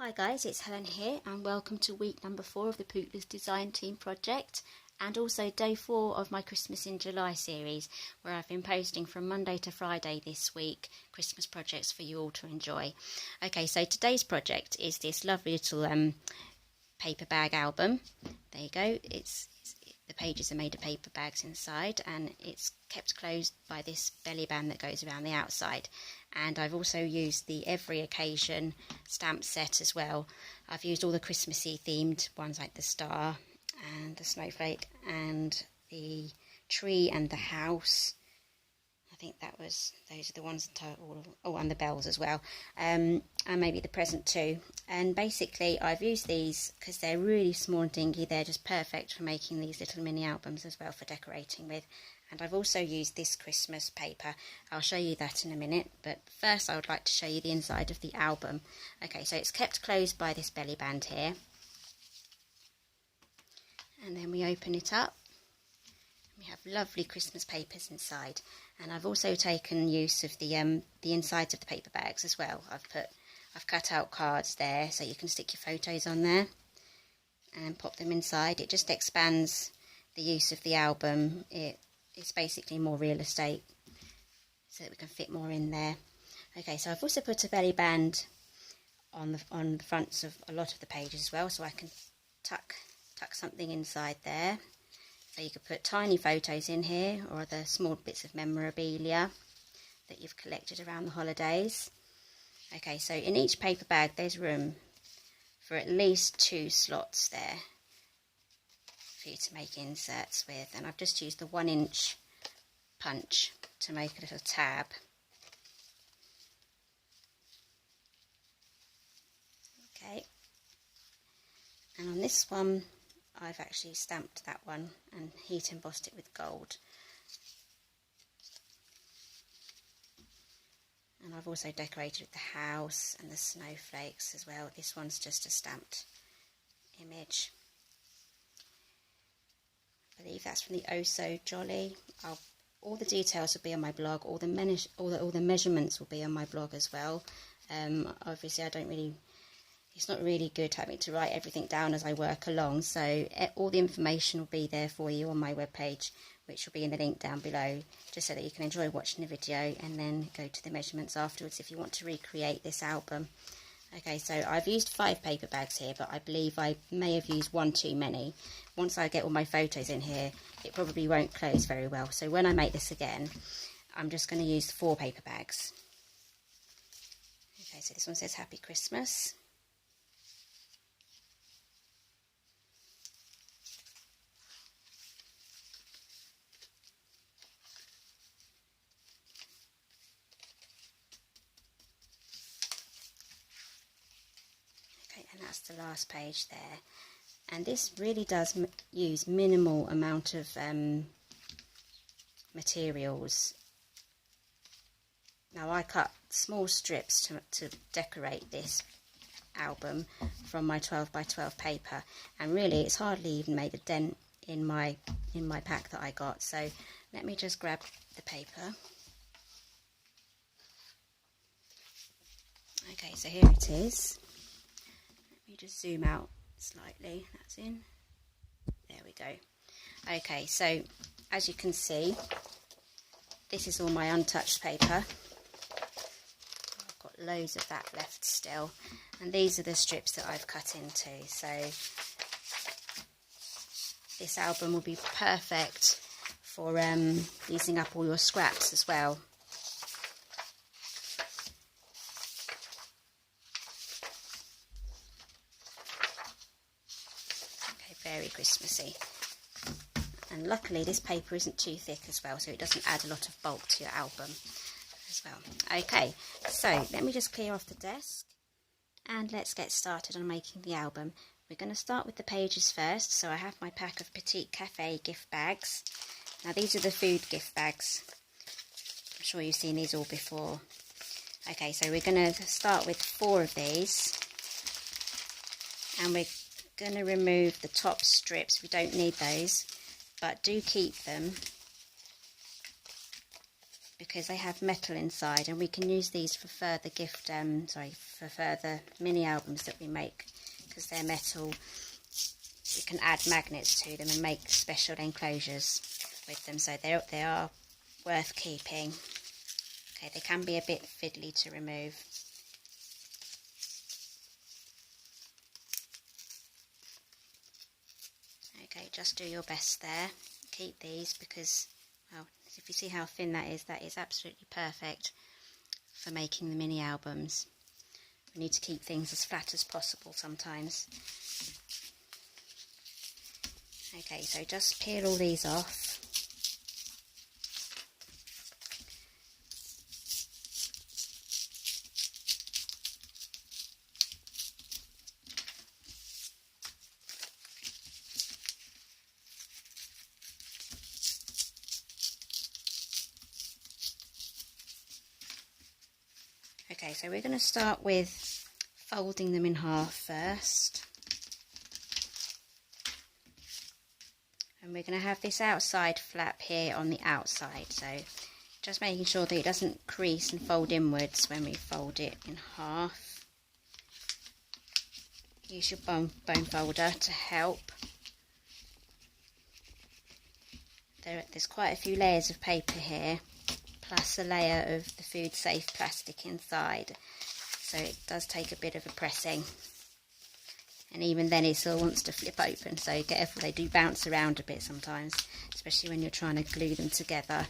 Hi guys, it's Helen here and welcome to week number 4 of the Pootless Design Team project and also day 4 of my Christmas in July series, where I've been posting from Monday to Friday this week Christmas projects for you all to enjoy. Okay, so today's project is this lovely little paper bag album. There you go. The pages are made of paper bags inside and it's kept closed by this belly band that goes around the outside. And I've also used the Every Occasion stamp set as well. I've used all the Christmassy themed ones like the star and the snowflake and the tree and the house. I think those are the ones that are, and the bells as well, and maybe the present too. And basically I've used these because they're really small and dingy. They're just perfect for making these little mini albums as well for decorating with. And I've also used this Christmas paper. I'll show you that in a minute, but first I would like to show you the inside of the album. Okay, so it's kept closed by this belly band here, and then we open it up. We have lovely Christmas papers inside, and I've also taken use of the insides of the paper bags as well. I've cut out cards there so you can stick your photos on there and pop them inside. It just expands the use of the album. It's basically more real estate so that we can fit more in there. Okay, so I've also put a belly band on the fronts of a lot of the pages as well, so I can tuck something inside there. So you could put tiny photos in here or the small bits of memorabilia that you've collected around the holidays. Okay, so in each paper bag there's room for at least 2 slots there for you to make inserts with, and I've just used the 1-inch punch to make a little tab. Okay, and on this one I've actually stamped that one and heat embossed it with gold. And I've also decorated with the house and the snowflakes as well. This one's just a stamped image. I believe that's from the Oh So Jolly. All the details will be on my blog. All the measurements will be on my blog as well. Obviously, it's not really good having to write everything down as I work along, so all the information will be there for you on my webpage, which will be in the link down below, just so that you can enjoy watching the video and then go to the measurements afterwards if you want to recreate this album. Okay, so I've used 5 paper bags here, but I believe I may have used 1 too many. Once I get all my photos in here, it probably won't close very well, so when I make this again, I'm just going to use 4 paper bags. Okay, so this one says Happy Christmas. And that's the last page there, and this really does use minimal amount of materials. Now I cut small strips to decorate this album from my 12 by 12 paper, and really it's hardly even made a dent in my pack that I got. So let me just grab the paper. Okay, so here it is. Let me just zoom out slightly. That's in. There we go. Okay, so as you can see, this is all my untouched paper. I've got loads of that left still, and these are the strips that I've cut into. So this album will be perfect for using up all your scraps as well. Very Christmassy, and luckily this paper isn't too thick as well, so it doesn't add a lot of bulk to your album as well. Okay, so let me just clear off the desk and let's get started on making the album. We're going to start with the pages first. So I have my pack of Petite Cafe gift bags. Now these are the food gift bags. I'm sure you've seen these all before. Okay, so we're going to start with 4 of these, and we're going to remove the top strips. We don't need those, but do keep them. because they have metal inside, and we can use these for further for further mini albums that we make, because they're metal. We can add magnets to them and make special enclosures with them, so they are worth keeping. Okay, they can be a bit fiddly to remove. Okay, just do your best there. Keep these because, well, if you see how thin that is absolutely perfect for making the mini albums. We need to keep things as flat as possible sometimes. Okay, so just peel all these off. Okay, so we're going to start with folding them in half first. And we're going to have this outside flap here on the outside, so just making sure that it doesn't crease and fold inwards when we fold it in half. Use your bone folder to help. There's quite a few layers of paper here, plus a layer of the food safe plastic inside, so it does take a bit of a pressing, and even then it still wants to flip open, so careful, they do bounce around a bit sometimes, especially when you're trying to glue them together.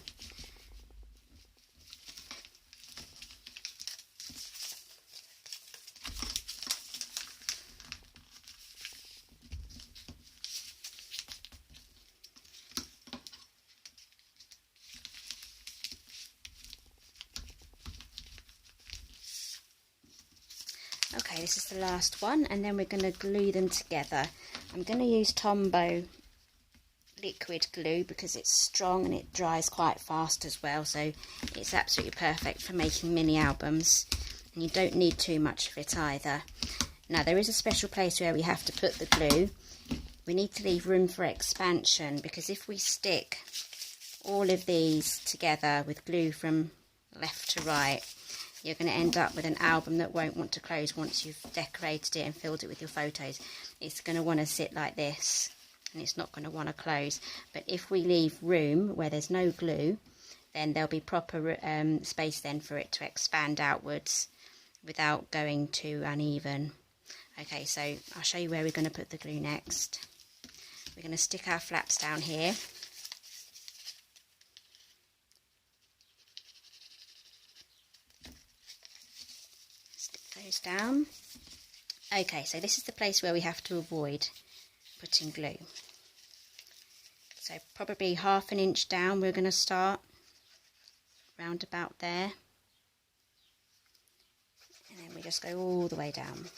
Okay, this is the last one, and then we're going to glue them together. I'm going to use Tombow liquid glue because it's strong and it dries quite fast as well, so it's absolutely perfect for making mini albums, and you don't need too much of it either. Now, there is a special place where we have to put the glue. We need to leave room for expansion, because if we stick all of these together with glue from left to right, you're going to end up with an album that won't want to close once you've decorated it and filled it with your photos. It's going to want to sit like this, and it's not going to want to close. But if we leave room where there's no glue, then there'll be proper space then for it to expand outwards without going too uneven. Okay, so I'll show you where we're going to put the glue next. We're going to stick our flaps down here. Down. Okay, so this is the place where we have to avoid putting glue. So probably 1/2 inch down we're going to start, round about there, and then we just go all the way down.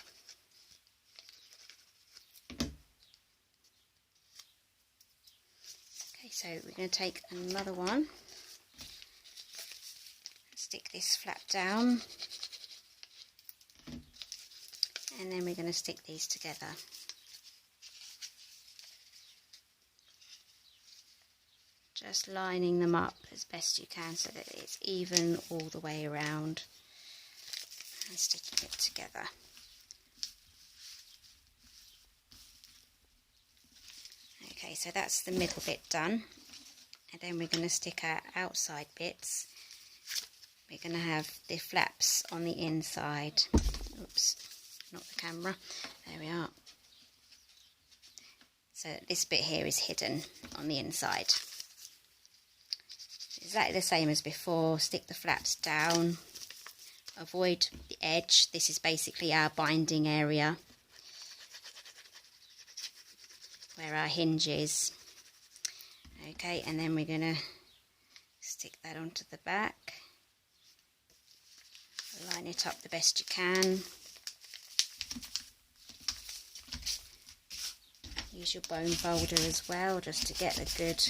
Okay, so we're going to take another one, stick this flap down, and then we're going to stick these together. Just lining them up as best you can so that it's even all the way around, and sticking it together. Okay, so that's the middle bit done, and then we're going to stick our outside bits. We're going to have the flaps on the inside. Oops. Not the camera. There we are. So this bit here is hidden on the inside. Exactly the same as before. Stick the flaps down. Avoid the edge. This is basically our binding area, where our hinge is. Okay, and then we're going to stick that onto the back. Line it up the best you can. Use your bone folder as well, just to get a good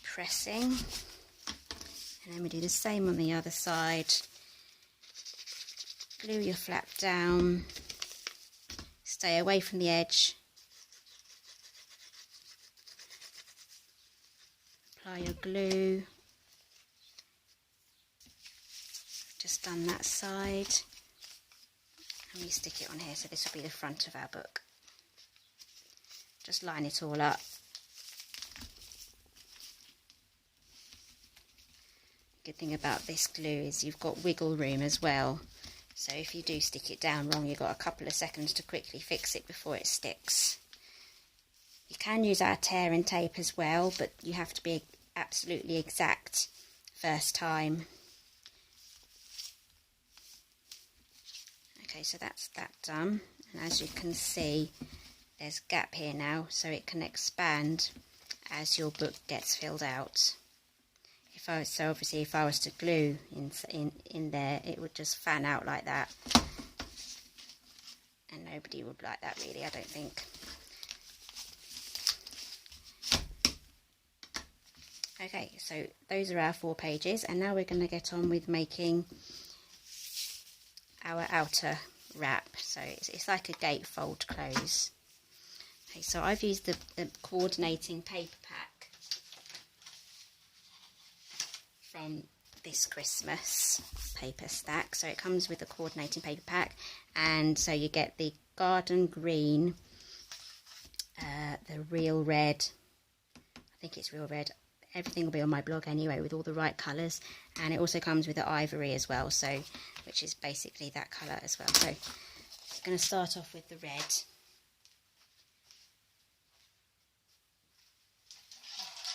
pressing. And then we do the same on the other side. Glue your flap down. Stay away from the edge. Apply your glue. just done that side, and we stick it on here. So this will be the front of our book. Just line it all up. Good thing about this glue is you've got wiggle room as well. So if you do stick it down wrong, you've got a couple of seconds to quickly fix it before it sticks. You can use our tearing tape as well, but you have to be absolutely exact first time. Okay, so that's that done. And as you can see, there's a gap here now, so it can expand as your book gets filled out. So obviously if I was to glue in there, it would just fan out like that. And nobody would like that really, I don't think. Okay, so those are our 4 pages, and now we're going to get on with making our outer wrap. So it's like a gatefold close. Okay, so I've used the coordinating paper pack from this Christmas paper stack. So it comes with a coordinating paper pack, and so you get the garden green, the real red, I think it's real red, everything will be on my blog anyway with all the right colours, and it also comes with the ivory as well, so which is basically that colour as well. So I'm going to start off with the red.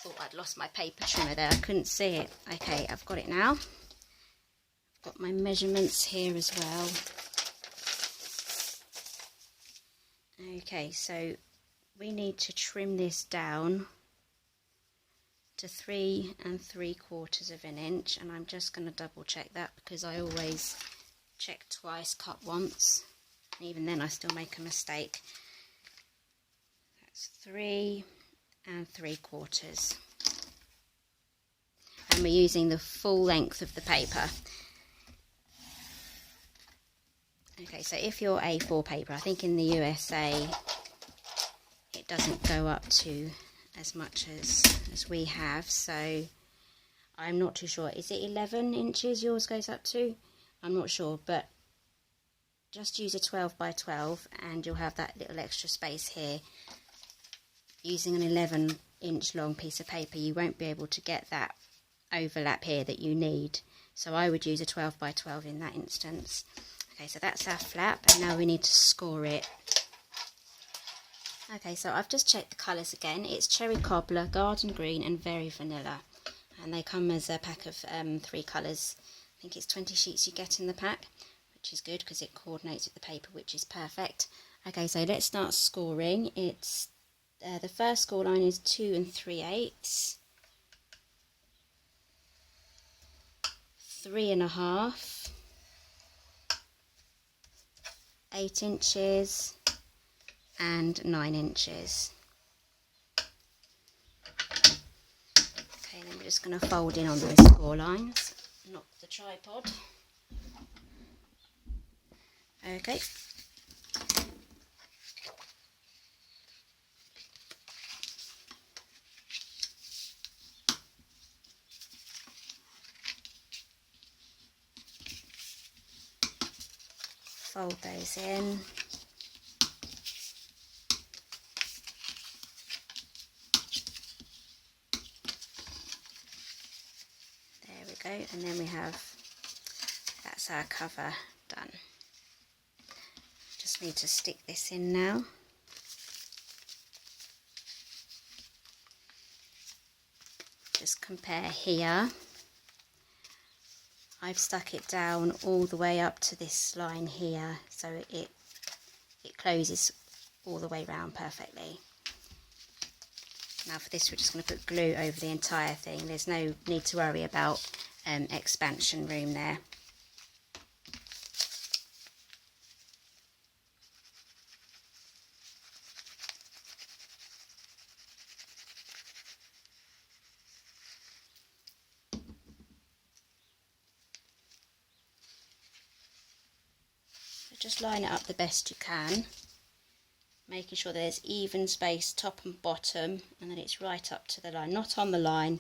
Thought I'd lost my paper trimmer there, I couldn't see it. Okay, I've got it now. I've got my measurements here as well. Okay, so we need to trim this down to 3 3/4 of an inch, and I'm just going to double check that because I always check twice, cut once, and even then I still make a mistake. That's 3 3/4, and we're using the full length of the paper. Okay, so if you're A4 paper, I think in the USA it doesn't go up to as much as we have, so I'm not too sure. Is it 11 inches yours goes up to? I'm not sure, but just use a 12 by 12 and you'll have that little extra space here. Using an 11-inch long piece of paper, you won't be able to get that overlap here that you need, so I would use a 12 by 12 in that instance. Okay, so that's our flap, and now we need to score it. Okay, so I've just checked the colours again. It's cherry cobbler, garden green and very vanilla, and they come as a pack of 3 colours. I think it's 20 sheets you get in the pack, which is good because it coordinates with the paper, which is perfect. Okay, so let's start scoring. It's the first score line is 2 3/8, 3 1/2, 8 inches and 9 inches. Okay, then we're just going to fold in on those score lines, knock the tripod. Okay. Fold those in. There we go, and then we have, that's our cover done. Just need to stick this in now. Just compare here. I've stuck it down all the way up to this line here, so it closes all the way round perfectly. Now for this we're just going to put glue over the entire thing. There's no need to worry about expansion room there. Just line it up the best you can, making sure there's even space top and bottom, and that it's right up to the line, not on the line,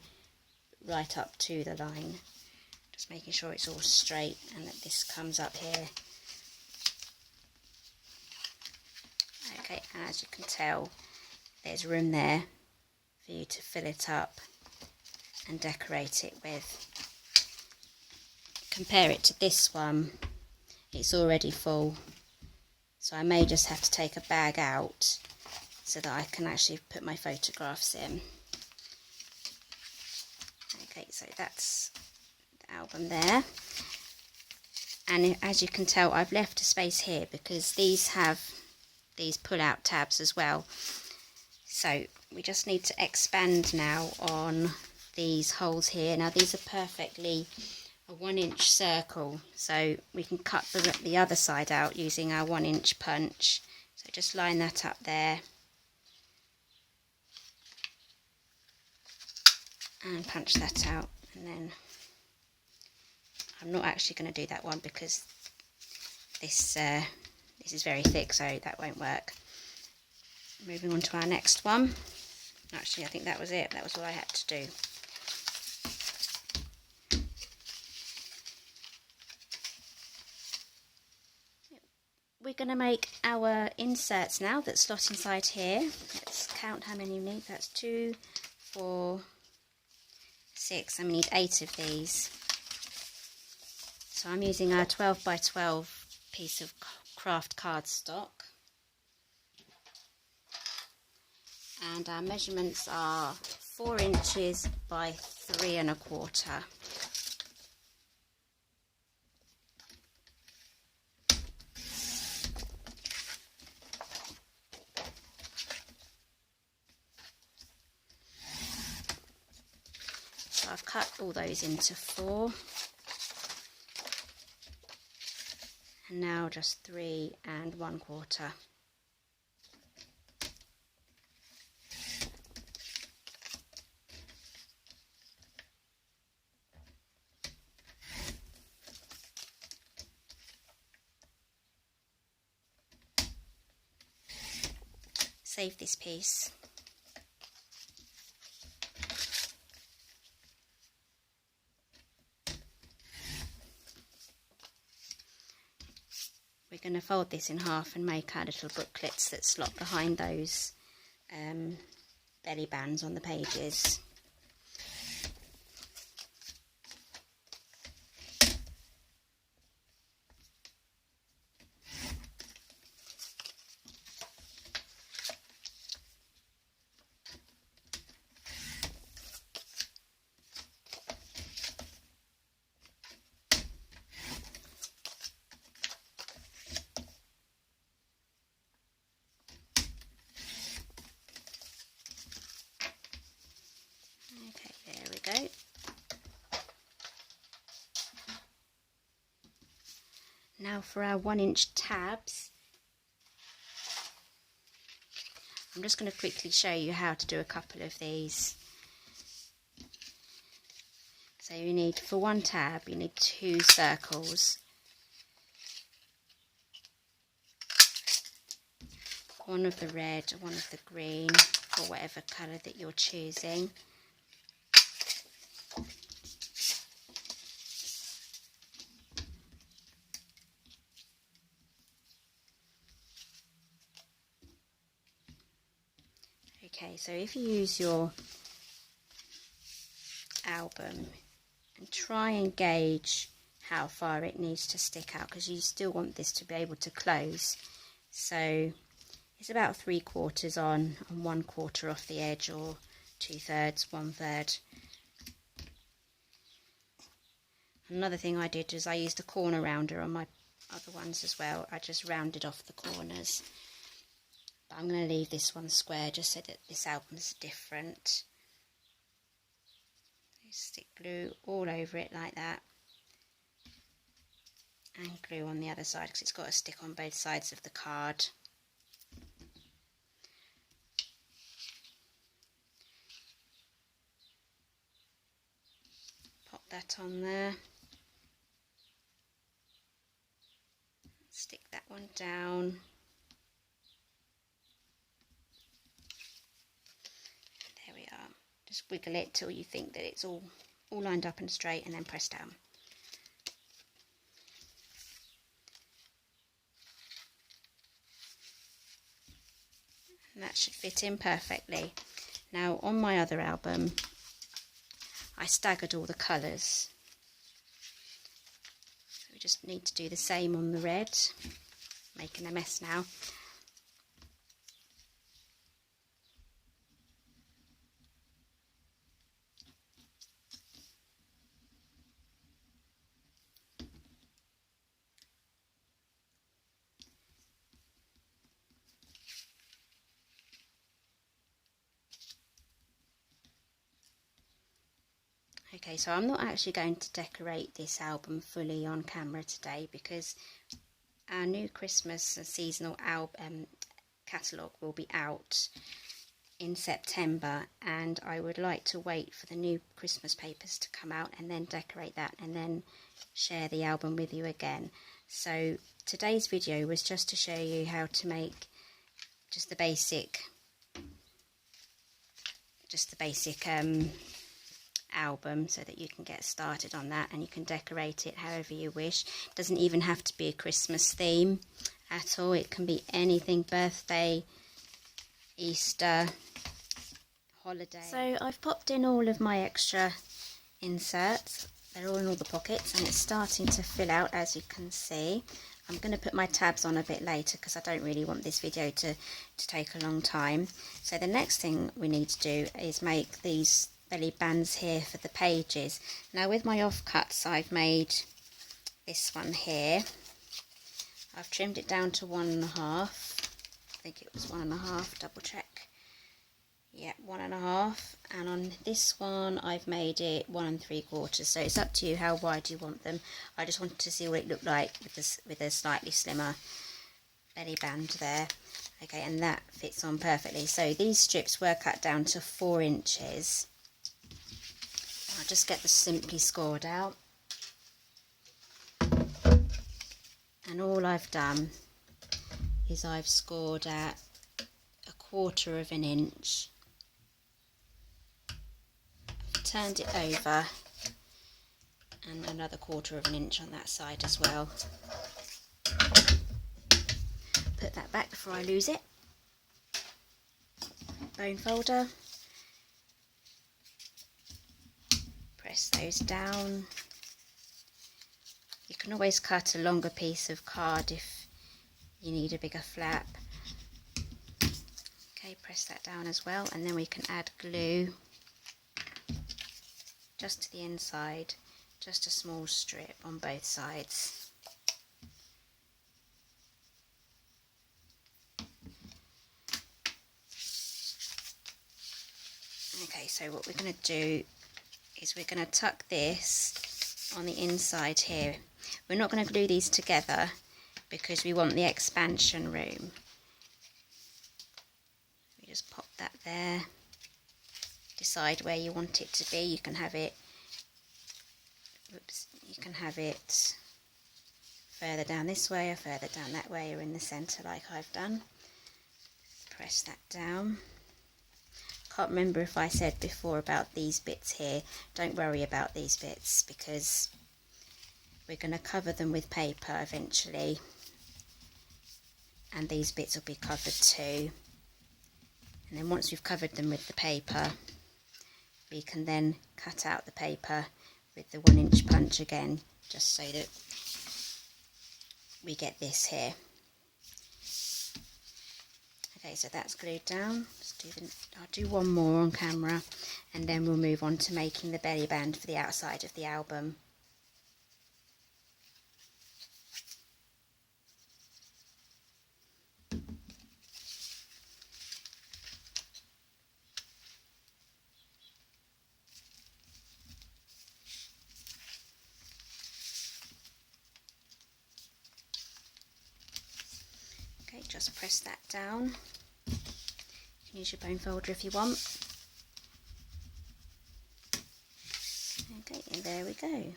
right up to the line. Just making sure it's all straight and that this comes up here. Okay, and as you can tell, there's room there for you to fill it up and decorate it with. Compare it to this one, it's already full, so I may just have to take a bag out so that I can actually put my photographs in. Okay, so that's the album there, and as you can tell, I've left a space here because these have these pull-out tabs as well. So we just need to expand now on these holes here. Now these are perfectly a 1-inch circle, so we can cut the other side out using our 1-inch punch. So just line that up there and punch that out, and then I'm not actually going to do that one because this is very thick, so that won't work. Moving on to our next one. Actually, I think that was it. That was all I had to do. We're going to make our inserts now that slot inside here. Let's count how many we need. That's 2, 4, 6, and we need 8 of these. So I'm using our 12 by 12 piece of craft cardstock. And our measurements are 4 inches by 3 1/4. So I've cut all those into 4. And now just 3 1/4. Save this piece. We're going to fold this in half and make our little booklets that slot behind those belly bands on the pages. Go. Now for our 1-inch tabs, I'm just going to quickly show you how to do a couple of these. So you need, for one tab, you need 2 circles. One of the red, one of the green, or whatever colour that you're choosing. Okay, so if you use your album and try and gauge how far it needs to stick out, because you still want this to be able to close. So it's about 3/4 on and 1/4 off the edge, or 2/3, 1/3. Another thing I did is I used a corner rounder on my other ones as well. I just rounded off the corners. But I'm going to leave this one square just so that this album's different. Stick glue all over it like that. And glue on the other side because it's got to stick on both sides of the card. Pop that on there. Stick that one down. There we are. Just wiggle it till you think that it's all lined up and straight, and then press down. and that should fit in perfectly. Now on my other album I staggered all the colours. So we just need to do the same on the red. Making a mess now. Okay, so I'm not actually going to decorate this album fully on camera today because our new Christmas and seasonal album catalogue will be out in September, and I would like to wait for the new Christmas papers to come out and then decorate that and then share the album with you again. So today's video was just to show you how to make just the basic album so that you can get started on that and you can decorate it however you wish. It doesn't even have to be a Christmas theme at all. It can be anything, birthday, Easter, holiday. So I've popped in all of my extra inserts. They're all in all the pockets and it's starting to fill out, as you can see. I'm going to put my tabs on a bit later because I don't really want this video to take a long time. So the next thing we need to do is make these belly bands here for the pages. Now with my offcuts I've made this one here. I've trimmed it down to 1.5. I think it was 1.5, double check. Yeah, 1.5, and on this one I've made it 1 3/4. So it's up to you how wide you want them. I just wanted to see what it looked like with a slightly slimmer belly band there. Okay, and that fits on perfectly. So these strips were cut down to 4 inches. I'll just get the simply scored out, and all I've done is I've scored at 1/4 inch, turned it over, and another 1/4 inch on that side as well. Put that back before I lose it. Bone folder. Press those down. You can always cut a longer piece of card if you need a bigger flap. Okay, press that down as well, and then we can add glue just to the inside, just a small strip on both sides. Okay, so what we're going to do is we're going to tuck this on the inside here. We're not going to glue these together because we want the expansion room. We just pop that there. Decide where you want it to be. You can have it, you can have it further down this way or further down that way or in the centre like I've done. Press that down. Can't remember if I said before about these bits here. Don't worry about these bits because we're going to cover them with paper eventually, and these bits will be covered too. And then once we've covered them with the paper, we can then cut out the paper with the 1 inch punch again, just so that we get this here. Okay, so that's glued down. I'll do one more on camera and then we'll move on to making the belly band for the outside of the album. Okay, just press that down. You can use your bone folder if you want. Okay, and there we go.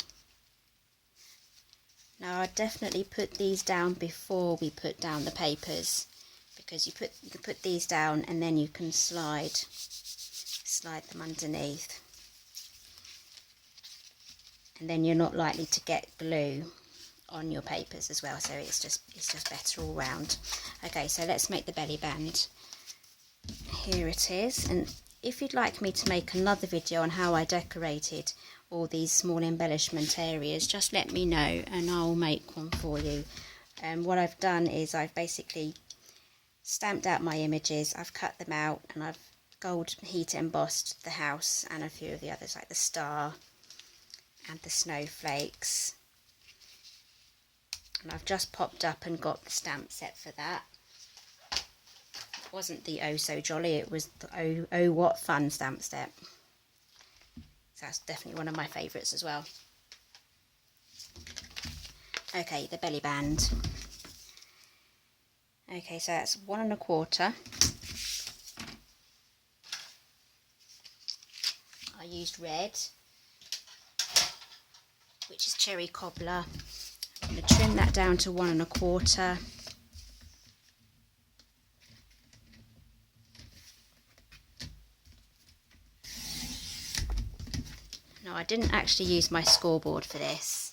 Now I'd definitely put these down before we put down the papers, because you can put these down and then you can slide them underneath, and then you're not likely to get glue on your papers as well, so it's just better all round. Okay, so let's make the belly band. here it is. And if you'd like me to make another video on how I decorated all these small embellishment areas, just let me know and I'll make one for you. What I've done is I've basically stamped out my images, I've cut them out, and I've gold heat embossed the house and a few of the others, like the star and the snowflakes. And I've just popped up and got the stamp set for that. It wasn't the Oh So Jolly, it was the Oh What Fun stamp set. So that's definitely one of my favourites as well. Okay, the belly band. Okay, so that's 1 1/4. I used red, which is cherry cobbler. I'm going to trim that down to 1 1/4. No, I didn't actually use my scoreboard for this.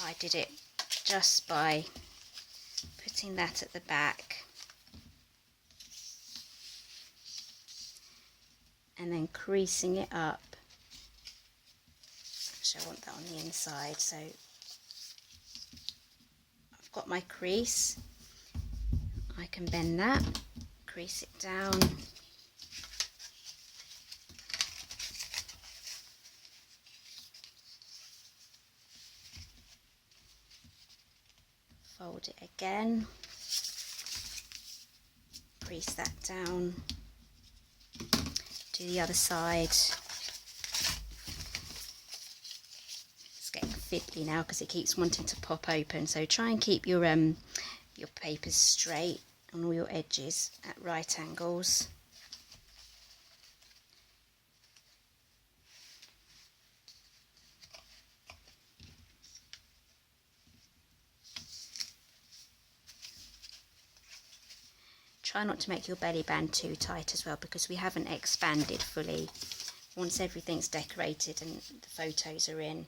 I did it just by putting that at the back and then creasing it up. Actually, I want that on the inside, so I've got my crease. I can bend that, crease it down, fold it again, crease that down, do the other side. It's getting fiddly now because it keeps wanting to pop open, so try and keep your papers straight on all your edges at right angles. Try not to make your belly band too tight as well, because we haven't expanded fully. Once everything's decorated and the photos are in,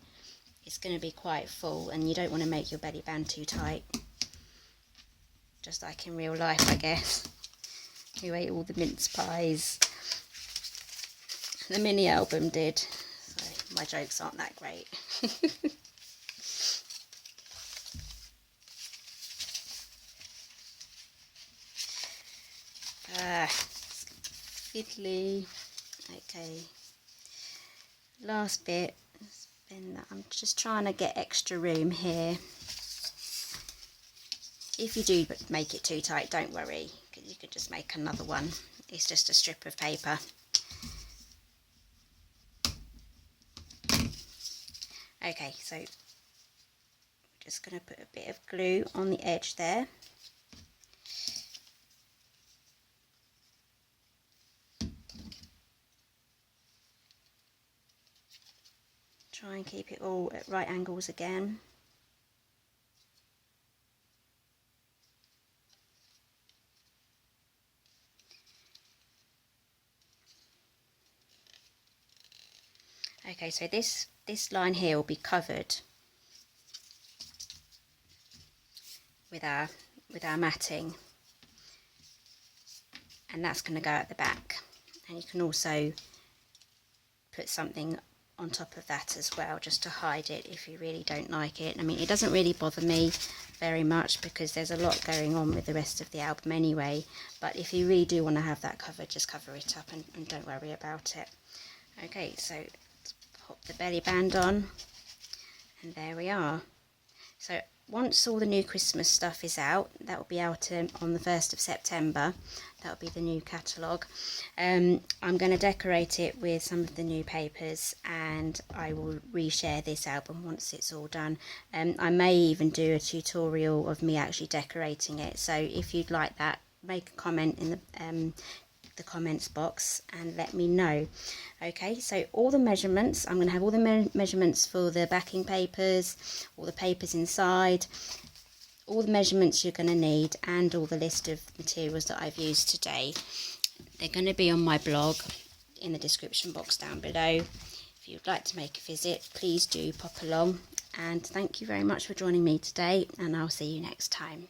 it's going to be quite full, and you don't want to make your belly band too tight. Just like in real life, I guess. Who ate all the mince pies? The mini album did. So my jokes aren't that great. Fiddly. Okay, last bit. Spin that. I'm just trying to get extra room here. If you do make it too tight, don't worry, because you could just make another one. It's just a strip of paper. Okay, so we're just going to put a bit of glue on the edge there. Try and keep it all at right angles again. Okay, so this line here will be covered with our matting, and that's going to go at the back. And you can also put something on top of that as well, just to hide it if you really don't like it. I mean, it doesn't really bother me very much because there's a lot going on with the rest of the album anyway, but if you really do want to have that covered, just cover it up and don't worry about it. Okay, so let's pop the belly band on, and there we are. So once all the new Christmas stuff is out, that will be out on the 1st of September. That will be the new catalogue. I'm going to decorate it with some of the new papers, and I will reshare this album once it's all done. I may even do a tutorial of me actually decorating it, so if you'd like that, make a comment in the comments box and let me know. Okay, so all the measurements, I'm going to have all the measurements for the backing papers, all the papers inside, all the measurements you're going to need, and all the list of materials that I've used today. They're going to be on my blog in the description box down below. If you'd like to make a visit, please do pop along. And thank you very much for joining me today, and I'll see you next time.